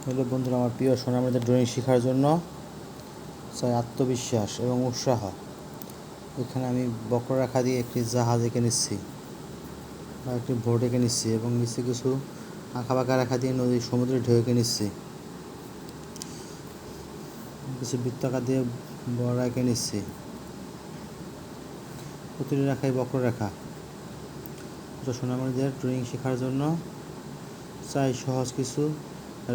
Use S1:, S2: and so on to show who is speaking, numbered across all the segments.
S1: Hello বন্ধুরা, আমার প্রিয় সোনামণিদের ড্রয়িং শেখার জন্য চাই আত্মবিশ্বাস এবং উৎসাহ। এখানে আমি বক্ররেখা দিয়ে একটি জাহাজ এঁকে নিচ্ছি বা একটি বোট এঁকে নিচ্ছি এবং নিচে কিছু আঁকাবাঁকা রেখা দিয়ে নদীর সমুদ্রের ঢেউ এঁকে নিচ্ছি। কিছু বৃত্তাকার দিয়ে বড় এঁকে নিচ্ছি। প্রতিটি রেখায় বক্ররেখা। সোনামণিদের ড্রয়িং শেখার জন্য চাই সহজ কিছু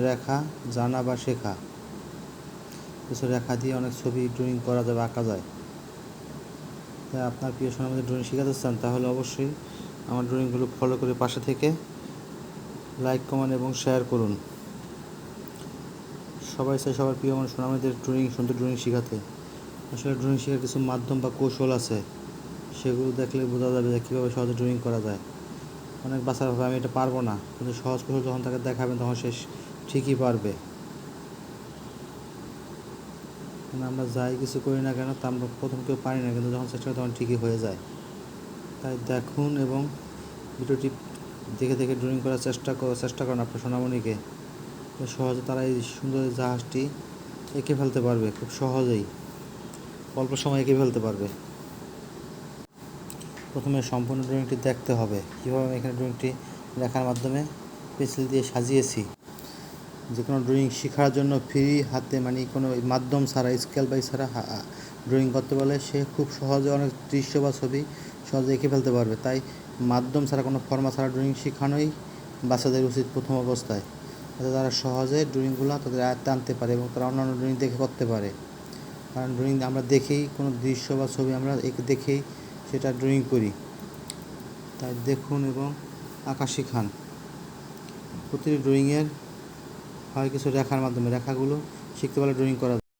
S1: রেখা জানা বা শেখা। কিছু রেখা দিয়ে অনেক ছবি ড্রয়িং করা যাবে, আঁকা যায়। তাই আপনার প্রিয় সোনামণিদের ড্রয়িং শেখাতে চান তাহলে অবশ্যই আমার ড্রয়িংগুলো ফলো করে পাশে থেকে লাইক, কমেন্ট এবং শেয়ার করুন। সবাই চাই সবার প্রিয় আমার সোনামণিদের সুন্দর ড্রয়িং শেখাতে। আসলে ড্রয়িং শেখার কিছু মাধ্যম বা কৌশল আছে, সেগুলো দেখলে বোঝা যাবে যে কীভাবে সহজে ড্রয়িং করা যায়। অনেক বাচ্চারা ভাবে আমি এটা পারবো না, কিন্তু সহজ কৌশল যখন তাকে দেখাবেন তখন সে ঠিকই পারবে। আমরা যাই কিছু করি না কেন তা আমরা প্রথম কেউ পারি না, কিন্তু যখন চেষ্টা করি তখন ঠিকই হয়ে যায়। তাই দেখুন এবং ভিডিওটি দেখে দেখে ড্রয়িং করার চেষ্টা করেন আপনার সোনামণিকে। সহজে তারা এই সুন্দর জাহাজটি এঁকে ফেলতে পারবে, খুব সহজেই অল্প সময় এঁকে ফেলতে পারবে। প্রথমে সম্পূর্ণ ড্রয়িংটি দেখতে হবে, কীভাবে আমি এখানে ড্রয়িংটি লেখার মাধ্যমে পেন্সিল দিয়ে সাজিয়েছি। যে কোনো ড্রয়িং শেখার জন্য ফ্রি হাতে, মানে কোনো মাধ্যম ছাড়া, স্কেল বাই ছাড়া ড্রয়িং করতে পারলে সে খুব সহজে অনেক দৃশ্য বা ছবি সহজে এঁকে ফেলতে পারবে। তাই মাধ্যম ছাড়া, কোনো ফর্মা ছাড়া ড্রয়িং শেখানোই বাচ্চাদের উচিত প্রথম অবস্থায়, যাতে তারা সহজে ড্রয়িংগুলো তাদের আয়ত্তে আনতে পারে এবং তারা অন্যান্য ড্রয়িং দেখে করতে পারে। কারণ ড্রয়িং আমরা দেখেই, কোনো দৃশ্য বা ছবি আমরা দেখেই সেটা ড্রয়িং করি। তাই দেখুন এবং আঁকা শেখান। প্রতিটি ড্রয়িংয়ের হয় কিছু রেখার মাধ্যমে, রেখাগুলো শিখতে পারলে ড্রয়িং করা